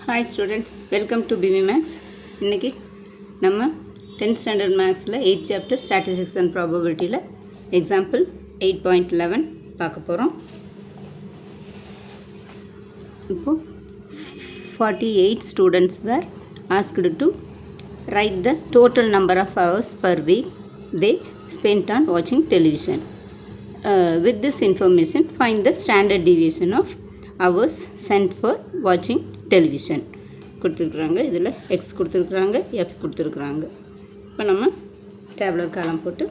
Hi students, welcome to BB Max. இன்னைக்கு நம்ம 10th standard Maxல 8th chapter Statistics and Probabilityல example 8.11 பார்க்க போகிறோம். இப்போ 48 students were asked to write the total number of hours per week they spent on watching television. With this information, find the standard deviation of hours sent for watching television கொடுத்துருக்குறாங்க. இதில் X கொடுத்துருக்குறாங்க, F கொடுத்துருக்குறாங்க. இப்போ நம்ம டேப்லர் காலம் போட்டு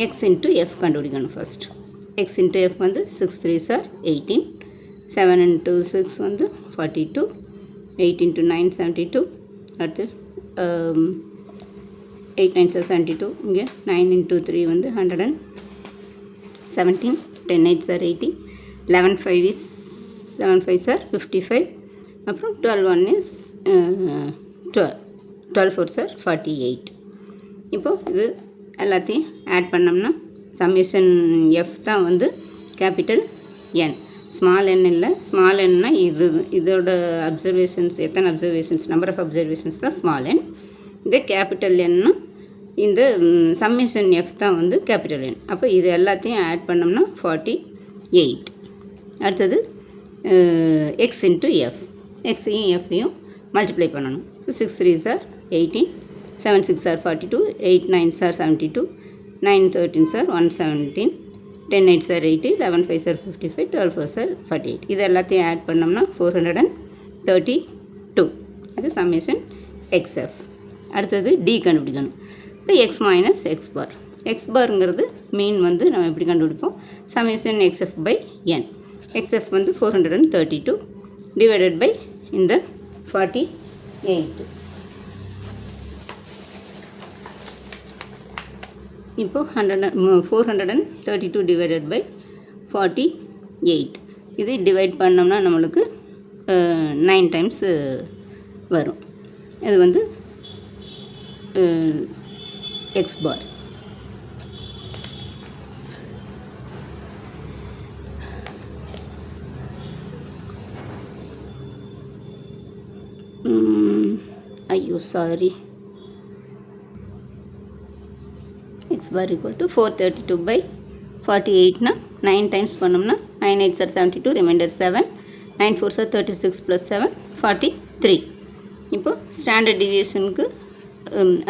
X into F கண்டுபிடிக்கணும். First X into F வந்து 6 3s are 18, 7 into 6 வந்து 42, 8 into 9 72, அடுத்து 8 9s are 72, இங்கே 9 into 3 வந்து 117, 10 8s are 80, 11 5 is 7 5s are 55, அப்புறம் 12 1 is 12 4s are 48. இப்போது இது எல்லாத்தையும் ஆட் பண்ணோம்னா சம்மேஷன் எஃப் தான் வந்து கேபிட்டல் என், ஸ்மால் என் இல்லை. ஸ்மால் என்னா இதோட அப்சர்வேஷன்ஸ், எத்தனை அப்சர்வேஷன்ஸ், நம்பர் ஆஃப் அப்சர்வேஷன்ஸ் தான் ஸ்மால் என். இது கேபிட்டல் என்னா இந்த சம்மேஷன் எஃப் தான் வந்து கேபிட்டல் என். அப்போ இது எல்லாத்தையும் ஆட் பண்ணோம்னா 48. அடுத்தது எக்ஸ் இன்ட்டு எஃப், எக்ஸையும் எஃப்பையும் மல்டிப்ளை பண்ணணும். 6 3s are 18, 7 6s are 42, 8 9s are 72, 9 13s are 117, 10 8s are 80, 11 5s are 55, 12 4s are 48. இது எல்லாத்தையும் ஆட் பண்ணோம்னா 432. அது சம்மேஷன் எக்ஸ்எஃப். அடுத்தது டி கண்டுபிடிக்கணும். இப்போ X minus X bar. X பாருங்கிறது மீன் வந்து நம்ம எப்படி கண்டுபிடிப்போம்? Summation X F by N. X F வந்து 432 divided by இந்த 48. இப்போ 432 divided by 48 இது டிவைட் பண்ணோம்னா நம்மளுக்கு 9 times வரும். இது வந்து எக்ஸ் பார். ஐயோ sorry, X bar equal to 432 by 48னா 9 டைம்ஸ் பண்ணோம்னா 9 8s are 72, reminder 7, 9 4s are 36 + 7 43. இப்போ ஸ்டாண்டர்ட் டிவியேஷனுக்கு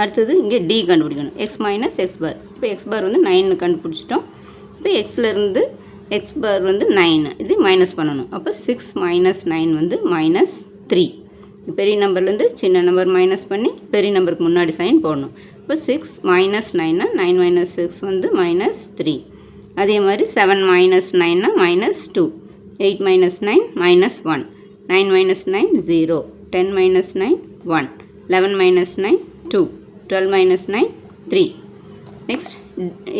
அடுத்தது இங்கே டி கண்டுபிடிக்கணும். எக்ஸ் மைனஸ் எக்ஸ் பார். இப்போ எக்ஸ் பார் வந்து 9 கண்டுபிடிச்சிட்டோம். இப்போ எக்ஸ்லேருந்து எக்ஸ் பார் வந்து 9, இது மைனஸ் பண்ணணும். அப்போ 6 மைனஸ் 9 வந்து -3. பெரிய நம்பர்லேருந்து சின்ன நம்பர் மைனஸ் பண்ணி பெரிய நம்பருக்கு முன்னாடி சைன் போடணும். இப்போ 6 மைனஸ் 9னா 9 மைனஸ் 6 வந்து -3. அதே மாதிரி 7 மைனஸ் 9னா -2, 8 minus 9 -1, 9 minus 9 0, 10 minus 9 1, 11 minus 9 2, 12 minus 9 3. Next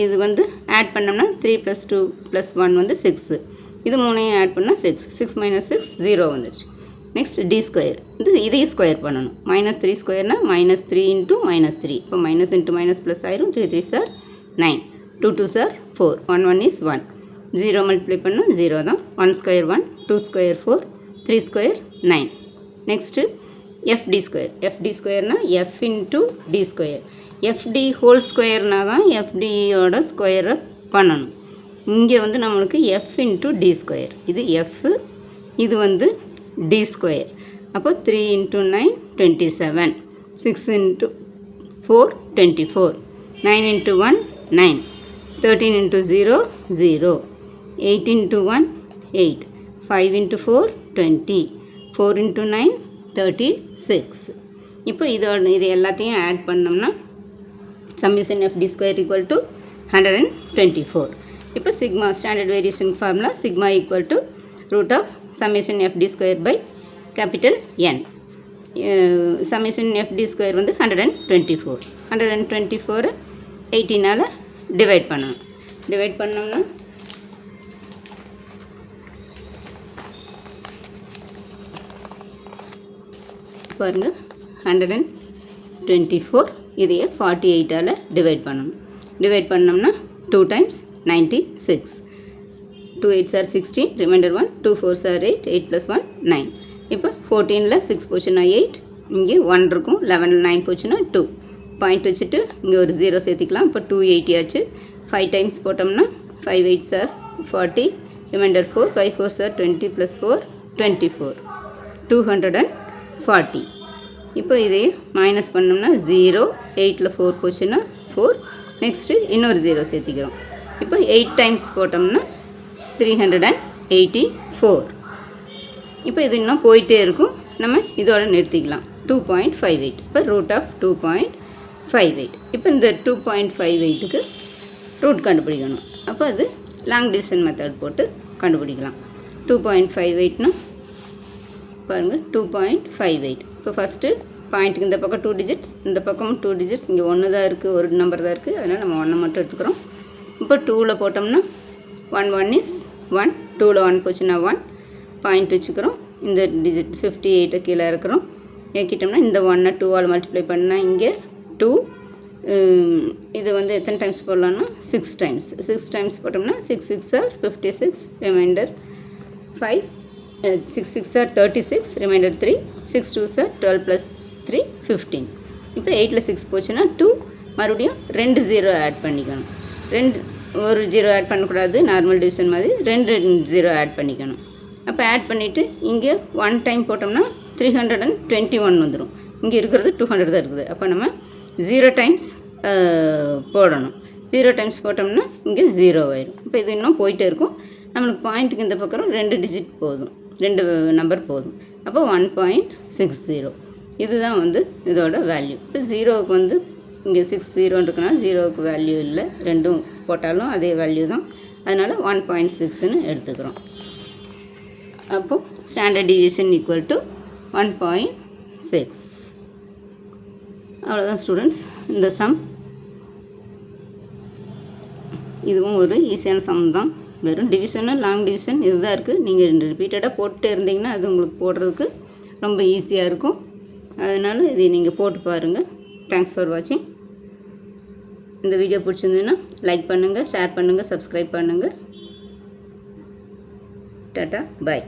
இது வந்து ஆட் பண்ணோம்னா 3 + 2 + 1 வந்து 6. இது மூணையும் ஆட் பண்ணால் 6, 6 மைனஸ் 6 0 வந்துடுச்சு. நெக்ஸ்ட் டி ஸ்கொயர், இதையும் ஸ்கொயர் பண்ணணும். -3 ஸ்கொயர்னா -3 இன்ட்டு -3. இப்போ மைனஸ் இன்ட்டு மைனஸ் ப்ளஸ் ஆயிரும். 3 3s are 9, 2 2s are 4, 1 1 is 1, 0 multiply பண்ணால் 0 தான். 1 square 1, 2 square 4, 3 square 9. Next F T square. F T ஸ்கொயர்னா F into T square. F T whole square தான் எஃப்டியோட ஸ்கொயரை பண்ணணும். இங்கே வந்து நம்மளுக்கு எஃப் இன்ட்டு டி ஸ்கொயர். இது எஃப், இது வந்து டி ஸ்கொயர். அப்போ 3 × 9 27, 6 × 4 24, 9 × 1 9, 13 × 0 0, 8 × 1 8, 5 × 4 20, 4 × 9 36. இப்போ இது எல்லாத்தையும் ஆட் பண்ணோம்னா summation F D square equal to 124. இப்போ sigma standard variation formula sigma equal to root of summation F D square by capital N. Summation F D square வந்து 124. 124 18ஆல் டிவைட் பண்ணணும். டிவைட் பண்ணோம்னா பாருங்கள் 124 இதையே 48ஆல் டிவைட் பண்ணணும். டிவைட் பண்ணோம்னா 2 times 96, 2 8s are 16, remainder 1, 2 4s are 8, 8 plus 1 9. இப்போ 14ல் 6 போச்சுன்னா 8, இங்கே 1 இருக்கும். 11ல் 9 போச்சுன்னா 2. பாயிண்ட் வச்சுட்டு இங்கே ஒரு 0 சேர்த்திக்கலாம். இப்போ 280 ஆச்சு. 5 டைம்ஸ் போட்டோம்னா 5 8s are 40, reminder 4, 5 4s are 20 + 4 24, 240. இப்போ இதையே மைனஸ் பண்ணோம்னா 0, 8ல் 4 போச்சுன்னா 4, நெக்ஸ்ட்டு இன்னொரு 0 சேர்த்திக்கிறோம். இப்போ 8 டைம்ஸ் போட்டோம்னா 384. இப்போ இது இன்னும் போயிட்டே இருக்கும். நம்ம இதோட நிறுத்திக்கலாம். 2.58. இப்போ √2.58. இப்போ இந்த 2.58க்கு ரூட் கண்டுபிடிக்கணும். அப்போ அது லாங் டிவிஷன் மெத்தட் போட்டு கண்டுபிடிக்கலாம். 2.58னா பாருங்கள் 2.58. இப்போ ஃபஸ்ட்டு பாயிண்ட்டுக்கு இந்த பக்கம் 2 டிஜிட்ஸ், இந்த பக்கம் 2 டிஜிட்ஸ். இங்கே 1 தான் இருக்குது, ஒரு நம்பர் தான் இருக்குது. அதனால் நம்ம 1 மட்டும் எடுத்துக்கிறோம். இப்போ 2ல் போட்டோம்னா 1 1 இஸ் 1, 2ல் 1 போச்சுன்னா 1, பாயிண்ட் வச்சுக்கிறோம். இந்த டிஜிட் 58 கீழே இருக்கிறோம். ஏக்கிட்டோம்னா இந்த 1 2ஆல் மல்டிப்ளை பண்ணால் இங்கே 2. இது வந்து எத்தனை டைம்ஸ் போடலான்னா 6 டைம்ஸ். 6 டைம்ஸ் போட்டோம்னா 6 6 are 56, remainder 5, 6 6 are 36, remainder 3, 6 2s are 12 + 3 15. இப்போ 8ல் 6 போச்சுன்னா 2, மறுபடியும் 2 0 ஆட் பண்ணிக்கணும். ஒரு 0 ஆட் பண்ணக்கூடாது, நார்மல் டிவிஷன் மாதிரி 2 0 ஆட் பண்ணிக்கணும். அப்போ ஆட் பண்ணிவிட்டு இங்கே 1 டைம் போட்டோம்னா 321 வந்துடும். இங்கே இருக்கிறது 200 தான் இருக்குது. அப்போ நம்ம 0 டைம்ஸ் போடணும். 0 டைம்ஸ் போட்டோம்னா இங்கே 0 ஆயிடும். இப்போ இது இன்னும் போயிட்டே இருக்கும். நம்மளுக்கு பாயிண்ட்டுக்கு இந்த பக்கம் 2 டிஜிட் போதும், 2 நம்பர் போதும். அப்போ 1.60. இதுதான் வந்து இதோட வேல்யூ. இப்போ 0க்கு வந்து இங்கே 6 0 இருக்குன்னா 0க்கு வேல்யூ இல்லை, ரெண்டும் போட்டாலும் அதே வேல்யூ தான். அதனால் 1.6ன்னு எடுத்துக்கிறோம். அப்போது ஸ்டாண்டர்ட் டிவிஷன் ஈக்குவல் டு 1.6. அவ்வளோதான் ஸ்டூடெண்ட்ஸ், இந்த சம். இதுவும் ஒரு ஈஸியான சம் தான். வெறும் டிவிஷனு லாங் டிவிஷன் இதுதான் இருக்குது. நீங்கள் ரிப்பீட்டடாக போட்டு இருந்தீங்கன்னா அது உங்களுக்கு போடுறதுக்கு ரொம்ப ஈஸியாக இருக்கும். அதனால் இதை நீங்கள் போட்டு பாருங்கள். தேங்க்ஸ் ஃபார் வாட்சிங். இந்த வீடியோ பிடிச்சிருந்ததுன்னா லைக் பண்ணுங்கள், ஷேர் பண்ணுங்கள், சப்ஸ்கிரைப் பண்ணுங்கள். டாட்டா, பாய்.